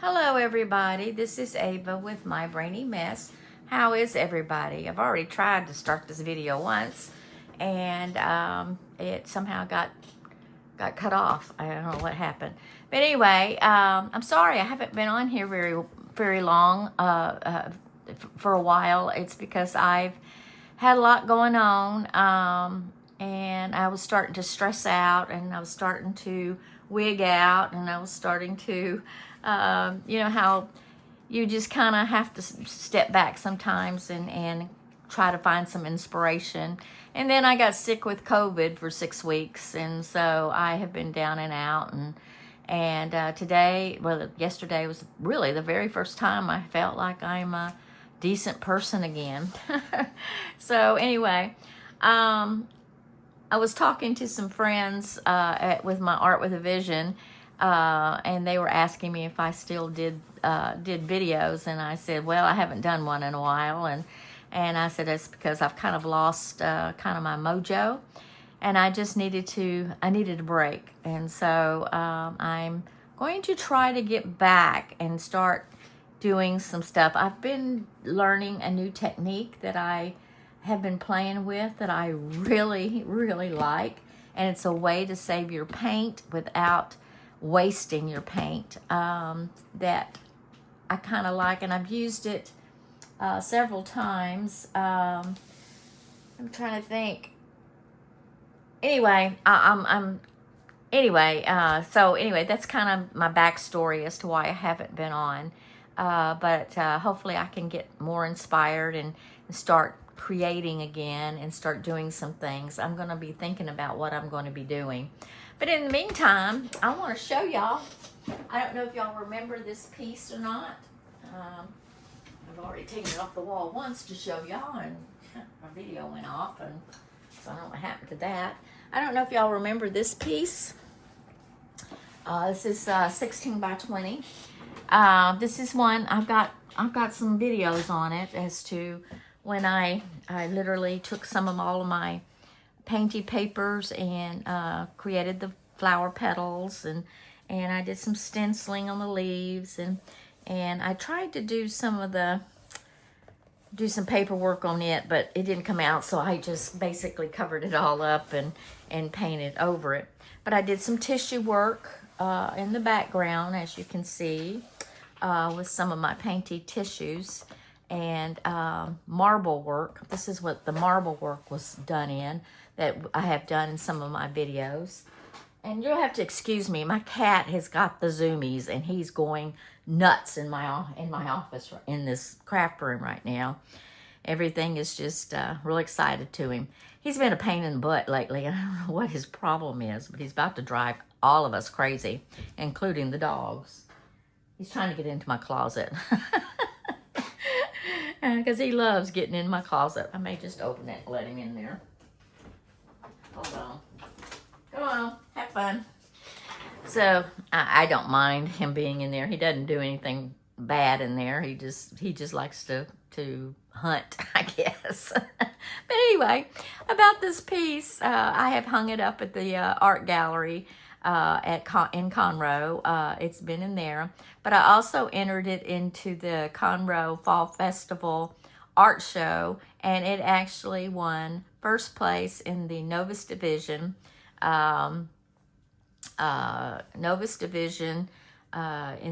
Hello everybody, this is Ava with My Brainy Mess. How is everybody? I've already tried to start this video once and it somehow got cut off. I don't know what happened. But anyway, I'm sorry I haven't been on here very long for a while. It's because I've had a lot going on and I was starting to stress out and I was starting to wig out and I was starting to you know how you just kind of have to step back sometimes and try to find some inspiration. And then I got sick with COVID for 6 weeks, and so I have been down and out. And today, well, yesterday was really the very first time I felt like I'm a decent person again. So anyway, I was talking to some friends with my Art with a Vision. And they were asking me if I still did videos, and I said, well, I haven't done one in a while, and I said it's because I've kind of lost kind of my mojo, and I just needed a break, and so I'm going to try to get back and start doing some stuff. I've been learning a new technique that I have been playing with that I really like, and it's a way to save your paint without wasting your paint that I kind of like, and I've used it several times. I'm trying to think. Anyway, so anyway, that's kind of my backstory as to why I haven't been on. But hopefully I can get more inspired and start creating again and start doing some things. I'm going to be thinking about what I'm going to be doing. But in the meantime, I want to show y'all. I don't know if y'all remember this piece or not. I've already taken it off the wall once to show y'all, and my video went off, and so I don't know what happened to that. I don't know if y'all remember this piece. This is 16 by 20. This is one I've got some videos on it as to when I literally took all of my painty papers and created the flower petals, and I did some stenciling on the leaves, and I tried to do some paperwork on it, but it didn't come out, so I just basically covered it all up and painted over it. But I did some tissue work in the background, as you can see, with some of my painty tissues, and marble work. This is what the marble work was done in, that I have done in some of my videos. And you'll have to excuse me, my cat has got the zoomies and he's going nuts in my office, in this craft room right now. Everything is just real excited to him. He's been a pain in the butt lately. I don't know what his problem is, but he's about to drive all of us crazy, including the dogs. He's trying to get into my closet. Because he loves getting in my closet. I may just open it and let him in there. Hold on. Come on, have fun. So I don't mind him being in there. He doesn't do anything bad in there. He just likes to hunt, I guess. But anyway, about this piece, I have hung it up at the art gallery in Conroe. It's been in there, but I also entered it into the Conroe Fall Festival art show, and it actually won first place in the Novus Division. In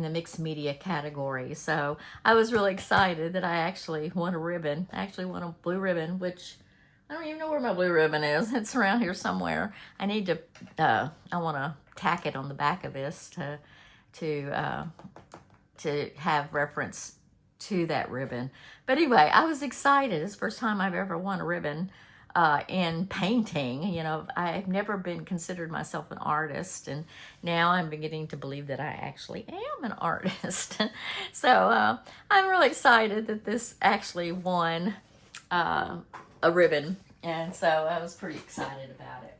the mixed media category. So I was really excited that I actually won a ribbon. I actually won a blue ribbon, which I don't even know where my blue ribbon is. It's around here somewhere. I need to, I want to tack it on the back of this to have reference to that ribbon. But anyway, I was excited. It's the first time I've ever won a ribbon in painting. You know, I've never been considered myself an artist, and now I'm beginning to believe that I actually am an artist. So I'm really excited that this actually won a ribbon, and so I was pretty excited about it.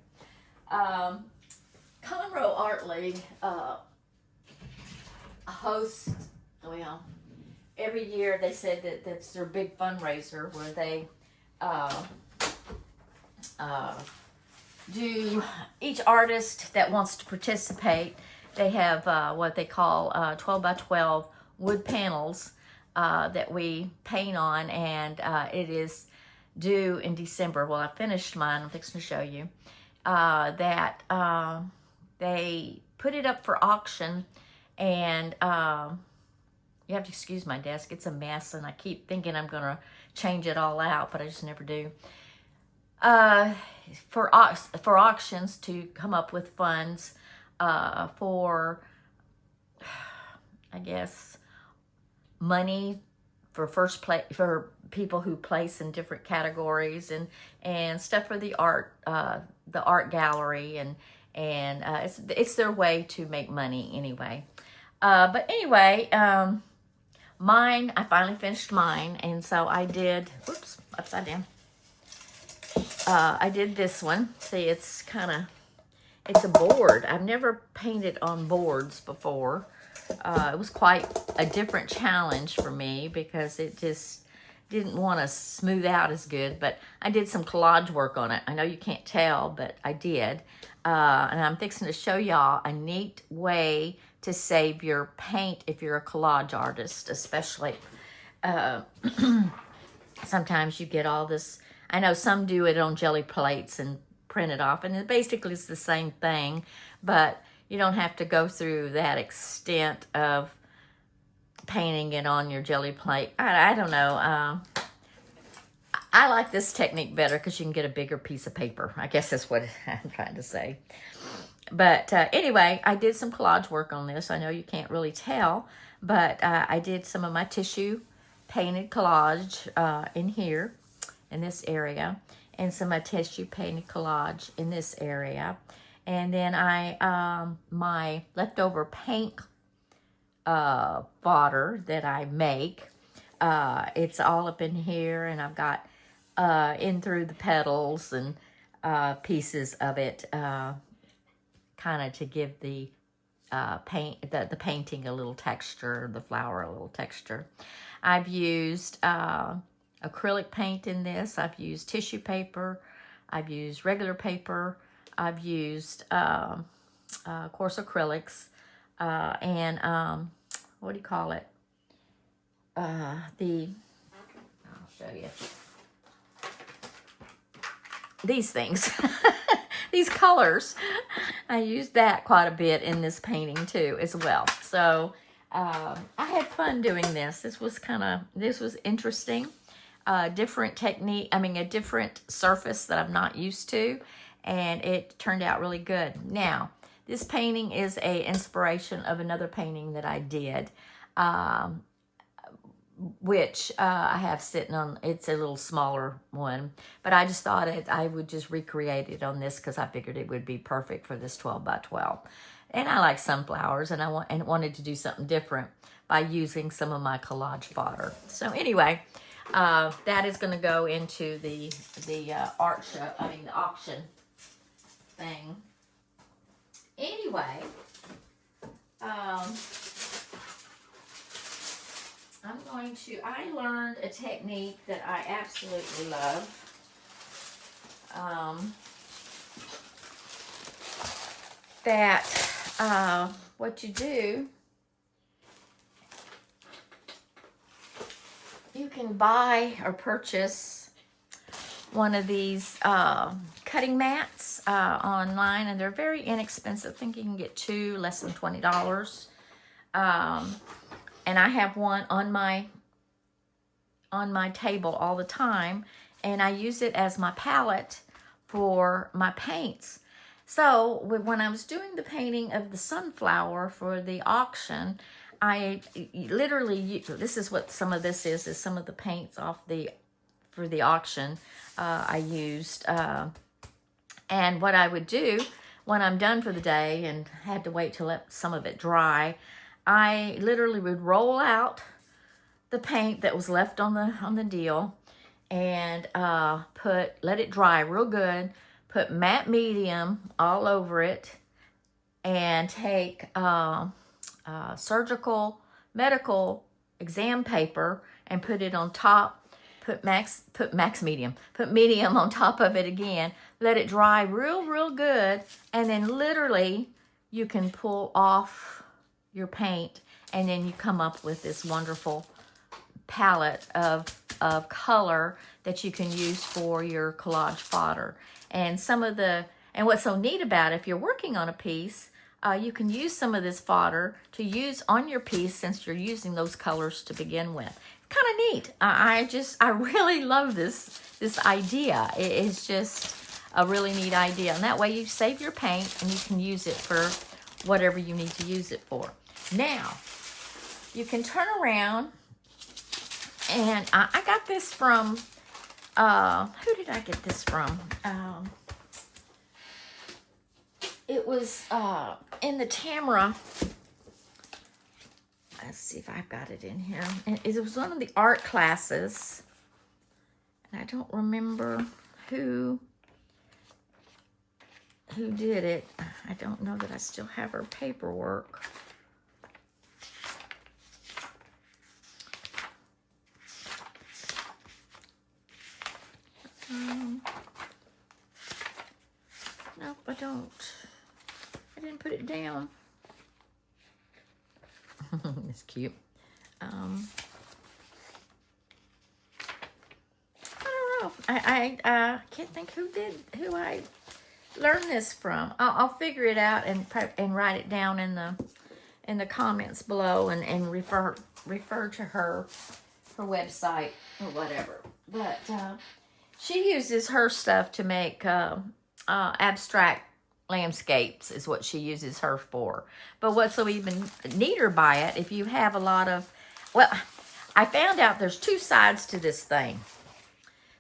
Conroe Art League hosts, well, every year they said that that's their big fundraiser where they do each artist that wants to participate. They have what they call 12 by 12 wood panels that we paint on, and it is due in December. Well, I finished mine. I'm fixing to show you that they put it up for auction, and you have to excuse my desk. It's a mess, and I keep thinking I'm going to change it all out, but I just never do. For auctions to come up with funds for, I guess, money for first place for people who place in different categories, and stuff for the art gallery, and it's their way to make money anyway. But anyway, mine, I finally finished mine, and so I did, whoops, upside down. I did this one. See, it's a board. I've never painted on boards before. It was quite a different challenge for me because it just didn't want to smooth out as good, but I did some collage work on it. I know you can't tell, but I did. And I'm fixing to show y'all a neat way to save your paint if you're a collage artist, especially. Sometimes you get all this, I know some do it on jelly plates and print it off, and it basically is the same thing, but you don't have to go through that extent of painting it on your jelly plate. I don't know. I like this technique better because you can get a bigger piece of paper. I guess that's what I'm trying to say. But anyway, I did some collage work on this. I know you can't really tell, but I did some of my tissue painted collage in here, in this area, and some of my tissue painted collage in this area. And then my leftover paint fodder that I make, it's all up in here, and I've got in through the petals and pieces of it, kind of to give the the painting a little texture, the flower a little texture. I've used acrylic paint in this. I've used tissue paper. I've used regular paper. I've used, of course, acrylics, and what do you call it? I'll show you. These things, these colors. I used that quite a bit in this painting too, as well. So I had fun doing this. This was interesting. Different technique, a different surface that I'm not used to, and it turned out really good. Now, this painting is a inspiration of another painting that I did, which I have sitting on. It's a little smaller one, but I just thought I would just recreate it on this because I figured it would be perfect for this 12 by 12. And I like sunflowers, and I wanted to do something different by using some of my collage fodder. So anyway, that is going to go into the art show. The auction thing. Anyway, I learned a technique that I absolutely love. What you do, you can buy or purchase one of these cutting mats online, and they're very inexpensive. I think you can get two, less than $20. And I have one on my table all the time, and I use it as my palette for my paints. So when I was doing the painting of the sunflower for the auction, I literally, this is what some of this is some of the paints for the auction I used. And what I would do when I'm done for the day and had to wait to let some of it dry, I literally would roll out the paint that was left on the deal and let it dry real good, put matte medium all over it, and take surgical medical exam paper and put it on top, put medium on top of it again, let it dry real good, and then literally you can pull off your paint and then you come up with this wonderful palette of color that you can use for your collage fodder. And what's so neat about it, if you're working on a piece, you can use some of this fodder to use on your piece since you're using those colors to begin with. It's kind of neat. I really love this idea. It's just a really neat idea. And that way you save your paint and you can use it for whatever you need to use it for. Now, you can turn around, and I got this from, who did I get this from? It was in the Tamara. Let's see if I've got it in here. And it was one of the art classes. And I don't remember who did it. I don't know that I still have her paperwork. Nope, I don't. I didn't put it down. It's cute. I don't know. I can't think who I learned this from. I'll figure it out and write it down in the comments below and refer to her website or whatever. But she uses her stuff to make abstract landscapes is what she uses her for. But what's so even neater by it, if you have a lot of, well, I found out there's two sides to this thing.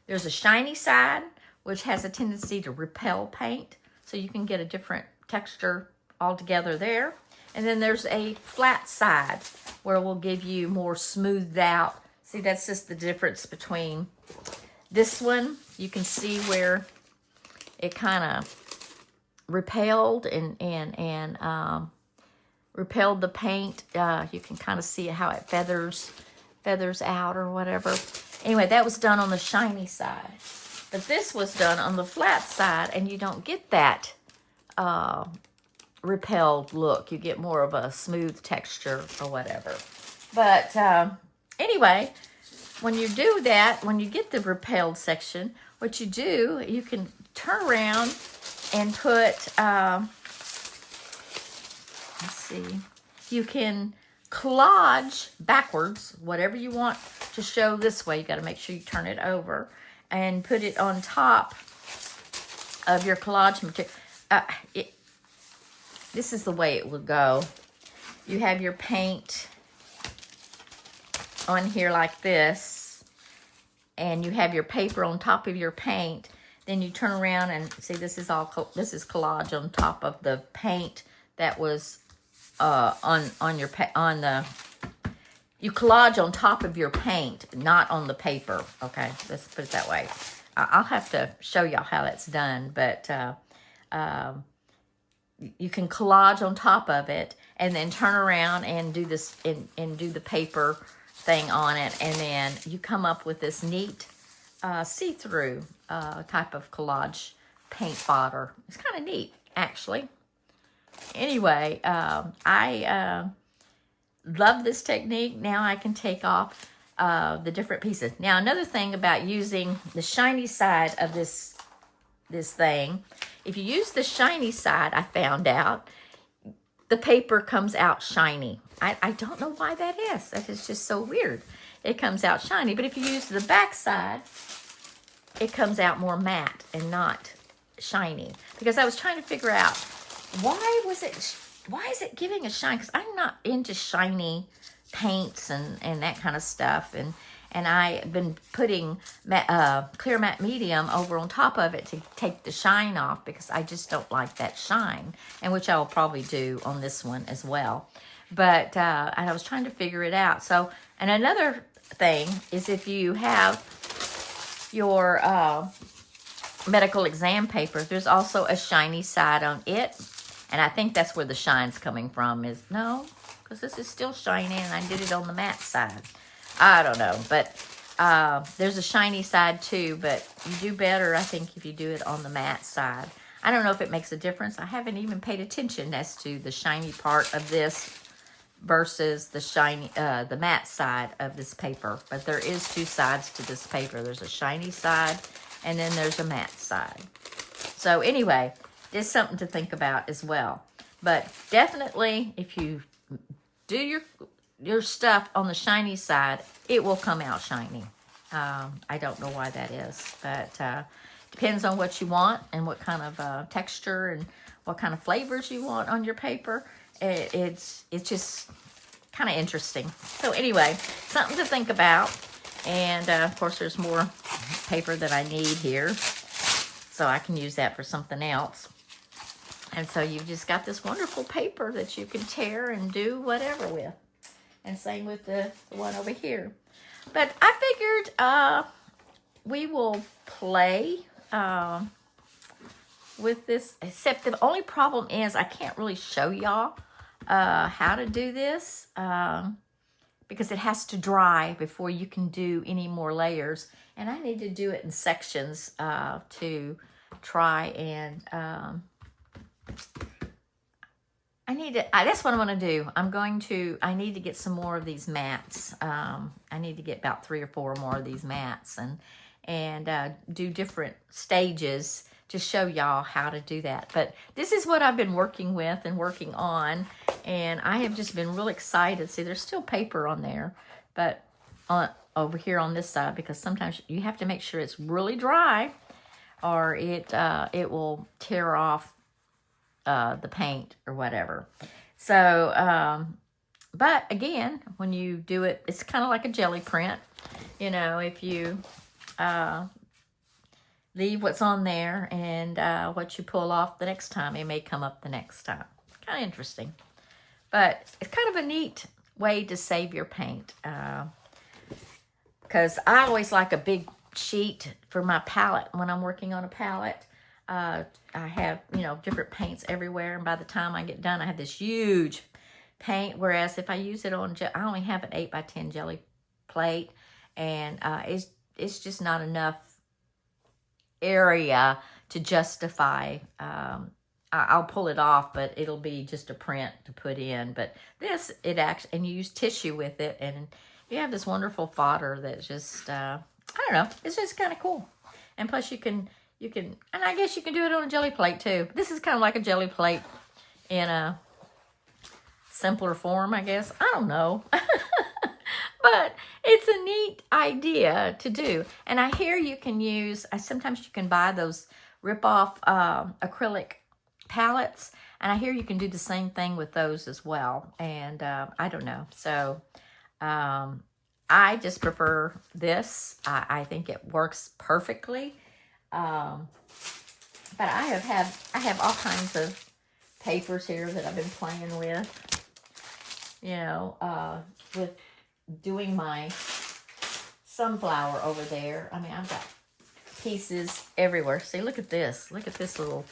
There's a shiny side, which has a tendency to repel paint, so you can get a different texture altogether there. And then there's a flat side where we'll give you more smoothed out. See, that's just the difference between this one. You can see where it kind of repelled and repelled the paint. You can kind of see how it feathers out or whatever. Anyway, that was done on the shiny side. But this was done on the flat side, and you don't get that repelled look. You get more of a smooth texture or whatever. But anyway, when you do that, when you get the repelled section, what you do, you can turn around and put, let's see, you can collage backwards, whatever you want to show this way. You got to make sure you turn it over and put it on top of your collage material. This is the way it would go. You have your paint on here like this, and you have your paper on top of your paint. Then you turn around and see, this is collage on top of the paint that was you collage on top of your paint, not on the paper. Okay, let's put it that way. I'll have to show y'all how that's done, but you can collage on top of it and then turn around and do this and do the paper thing on it, and then you come up with this neat see-through type of collage paint fodder. It's kind of neat, actually. Anyway, I love this technique. Now I can take off the different pieces. Now, another thing about using the shiny side of this thing, if you use the shiny side, I found out, the paper comes out shiny. I don't know why that is. That is just so weird. It comes out shiny. But if you use the back side, it comes out more matte and not shiny. Because I was trying to figure out, why is it giving a shine? Because I'm not into shiny paints and that kind of stuff. And I've been putting clear matte medium over on top of it to take the shine off, because I just don't like that shine, and which I will probably do on this one as well. But and I was trying to figure it out. So, and another thing is, if you have your medical exam paper, there's also a shiny side on it, and I think that's where the shine's coming from. No, because this is still shiny, and I did it on the matte side. I don't know, but there's a shiny side too, but you do better, I think, if you do it on the matte side. I don't know if it makes a difference. I haven't even paid attention as to the shiny part of this versus the shiny, the matte side of this paper. But there is two sides to this paper. There's a shiny side, and then there's a matte side. So anyway, it's something to think about as well. But definitely, if you do your stuff on the shiny side, it will come out shiny. I don't know why that is, but depends on what you want and what kind of texture and what kind of flavors you want on your paper. It's just kind of interesting. So anyway, something to think about. And of course, there's more paper that I need here, so I can use that for something else. And so you've just got this wonderful paper that you can tear and do whatever with. And same with the one over here. But I figured we will play with this, except the only problem is I can't really show y'all how to do this because it has to dry before you can do any more layers. And I need to do it in sections to try and... that's what I'm going to do. I need to get some more of these mats. I need to get about 3 or 4 more of these mats and do different stages to show y'all how to do that. But this is what I've been working with and working on, and I have just been real excited. See, there's still paper on there, but over here on this side, because sometimes you have to make sure it's really dry or it will tear off the paint or whatever. So, but again, when you do it, it's kind of like a jelly print. You know, if you leave what's on there and what you pull off the next time, it may come up the next time. Kind of interesting. But it's kind of a neat way to save your paint. Because I always like a big sheet for my palette when I'm working on a palette. I have, different paints everywhere. And by the time I get done, I have this huge paint. Whereas if I use it on, I only have an 8x10 jelly plate. And it's just not enough area to justify. I'll pull it off, but it'll be just a print to put in. But this, and you use tissue with it. And you have this wonderful fodder that's just, I don't know. It's just kind of cool. And plus you can, and I guess you can do it on a jelly plate too. This is kind of like a jelly plate in a simpler form, I guess. I don't know. But it's a neat idea to do. And I hear you can use, sometimes you can buy those rip-off acrylic palettes. And I hear you can do the same thing with those as well. And I don't know. So I just prefer this. I think it works perfectly. But I have all kinds of papers here that I've been playing with, with doing my sunflower over there. I mean, I've got pieces everywhere. See, look at this. Look at this little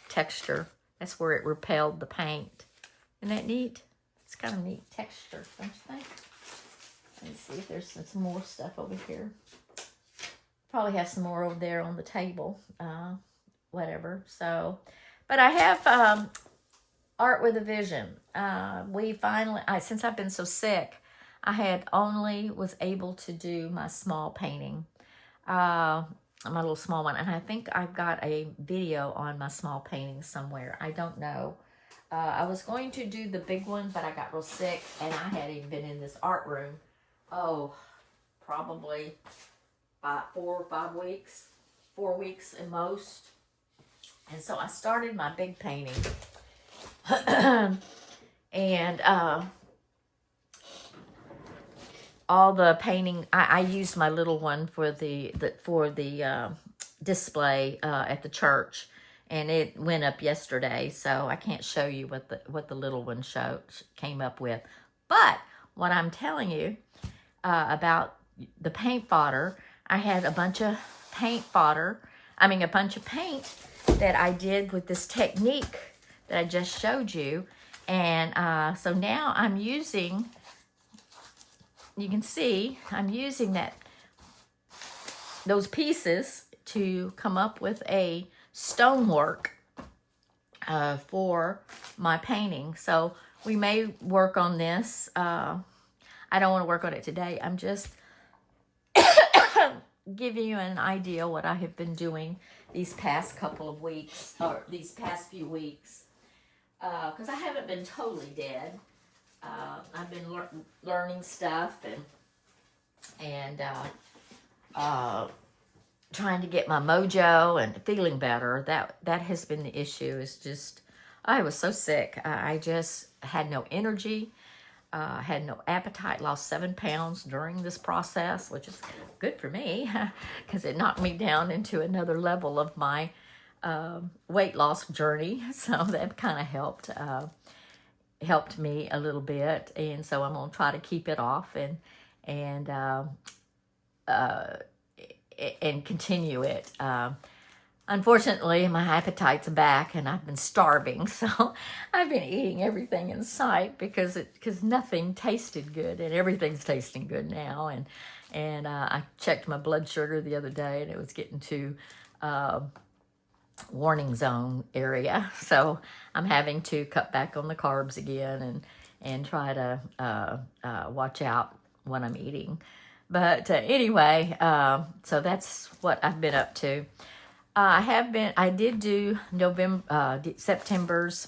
texture. That's where it repelled the paint. Isn't that neat? It's kind of neat texture, don't you think? Let's see if there's some more stuff over here. Probably have some more over there on the table, whatever. So, but I have Art with a Vision. We finally, since I've been so sick, I was able to do my small painting, my little small one. And I think I've got a video on my small painting somewhere. I don't know. I was going to do the big one, but I got real sick, and I hadn't even been in this art room. Oh, probably about 4 or 5 weeks, 4 weeks at most. And so I started my big painting. And all the painting, I used my little one for the display at the church, and it went up yesterday, so I can't show you what the little one came up with. But what I'm telling you about the paint fodder, I had a bunch of paint that I did with this technique that I just showed you. And so now I'm using, you can see, I'm using those pieces to come up with a stonework for my painting. So we may work on this. I don't want to work on it today. I'm just giving you an idea what I have been doing these past couple of weeks, or these past few weeks, because I haven't been totally dead. I've been learning stuff and trying to get my mojo and feeling better. That has been the issue. Is just I was so sick. I just had no energy. Had no appetite, lost 7 pounds during this process, which is good for me because it knocked me down into another level of my weight loss journey. So that kind of helped me a little bit, and so I'm gonna try to keep it off and continue it. Unfortunately, my appetite's back, and I've been starving, so I've been eating everything in sight because nothing tasted good, and everything's tasting good now. And I checked my blood sugar the other day, and it was getting to warning zone area, so I'm having to cut back on the carbs again and try to watch out what I'm eating. But anyway, so that's what I've been up to. I did do September's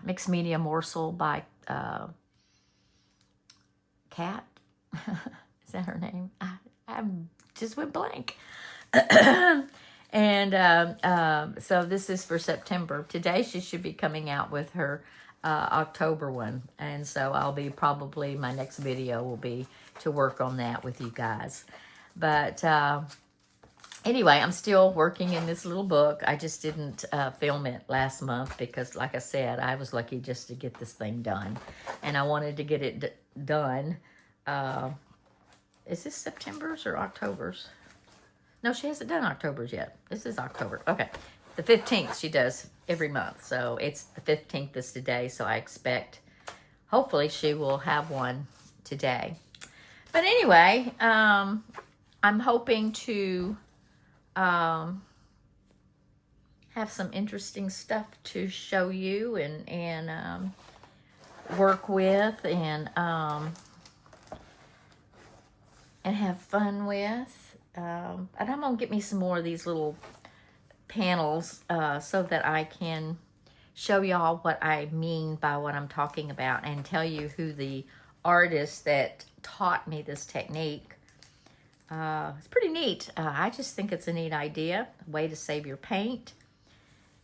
mixed media morsel by Kat. Is that her name? I just went blank. And so this is for September. Today she should be coming out with her October one, and so I'll be probably my next video will be to work on that with you guys. But anyway, I'm still working in this little book. I just didn't film it last month because, like I said, I was lucky just to get this thing done, and I wanted to get it done. Is this September's or October's? No, she hasn't done October's yet. This is October. Okay. The 15th she does every month. So it's the 15th is today. So I expect, hopefully she will have one today. But anyway, I'm hoping to have some interesting stuff to show you and work with and have fun with. And I'm going to get me some more of these little panels so that I can show y'all what I mean by what I'm talking about and tell you who the artist that taught me this technique. It's pretty neat. I just think it's a neat idea, a way to save your paint,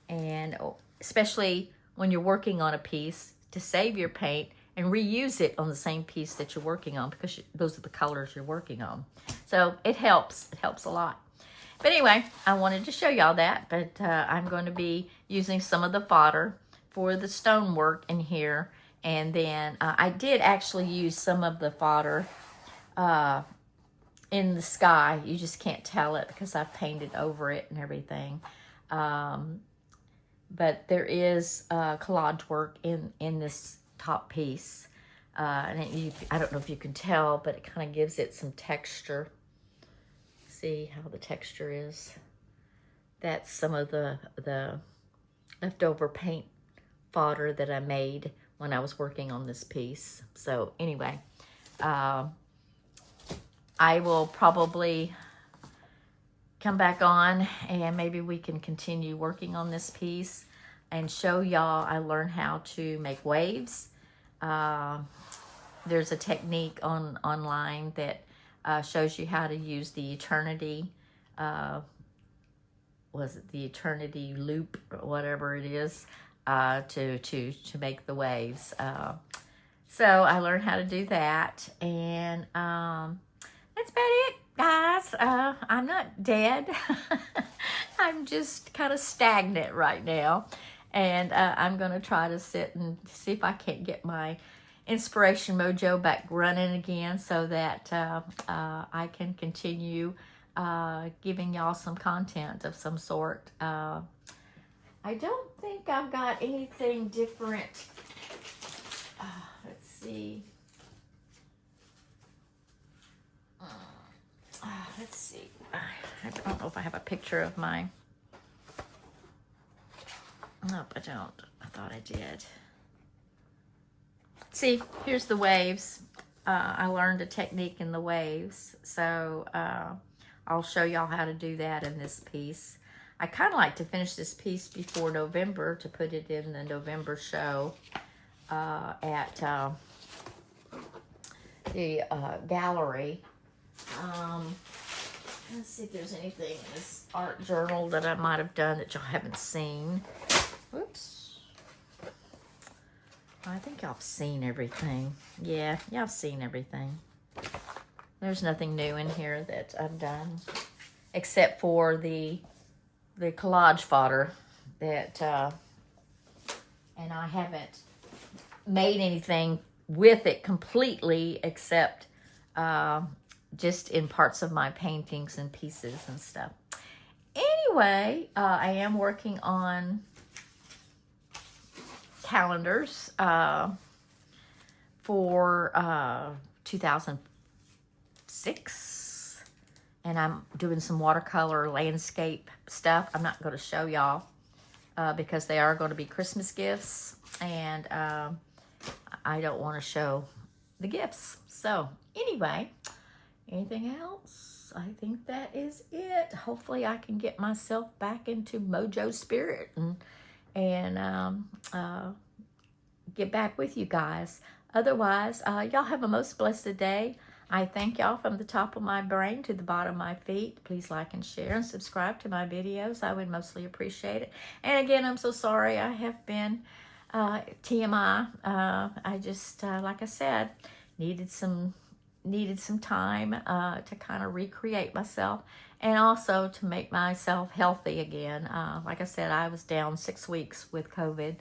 and especially when you're working on a piece, to save your paint and reuse it on the same piece that you're working on, because those are the colors you're working on. So it helps a lot. But anyway, I wanted to show y'all that, but I'm going to be using some of the fodder for the stonework in here. And then I did actually use some of the fodder in the sky. You just can't tell it because I've painted over it and everything. But there is collage work in this top piece. And I don't know if you can tell, but it kind of gives it some texture. See how the texture is. That's some of the leftover paint fodder that I made when I was working on this piece. So anyway, I will probably come back on and maybe we can continue working on this piece and show y'all I learned how to make waves. There's a technique online that shows you how to use the eternity, was it the eternity loop or whatever it is, to make the waves. So I learned how to do that, and that's about it, guys. I'm not dead. I'm just kind of stagnant right now, and I'm gonna try to sit and see if I can't get my inspiration mojo back running again so that I can continue giving y'all some content of some sort. I don't think I've got anything different. Let's see. let's see. I don't know if I have a picture of my... Nope, I don't. I thought I did. See, here's the waves. I learned a technique in the waves, so I'll show y'all how to do that in this piece. I kind of like to finish this piece before November to put it in the November show at the gallery. Let's see if there's anything in this art journal that I might have done that y'all haven't seen. Whoops. I think y'all have seen everything. Yeah, y'all have seen everything. There's nothing new in here that I've done, except for the collage fodder that, and I haven't made anything with it completely, except just in parts of my paintings and pieces and stuff. Anyway, I am working on calendars for 2006, and I'm doing some watercolor landscape stuff. I'm not going to show y'all because they are going to be Christmas gifts, and I don't want to show the gifts. So anyway, anything else? I think that is it. Hopefully I can get myself back into mojo spirit and get back with you guys. Otherwise, y'all have a most blessed day. I thank y'all from the top of my brain to the bottom of my feet. Please like and share and subscribe to my videos. I would mostly appreciate it. And again, I'm so sorry I have been TMI. I just, like I said, needed some time to kind of recreate myself and also to make myself healthy again. Like I said, I was down 6 weeks with COVID,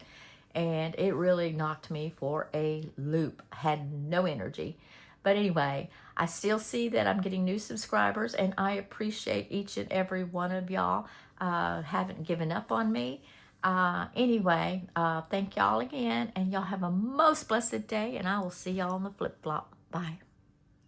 and it really knocked me for a loop. Had no energy. But anyway, I still see that I'm getting new subscribers, and I appreciate each and every one of y'all. Haven't given up on me. Anyway, thank y'all again, and y'all have a most blessed day, and I will see y'all on the flip-flop. Bye.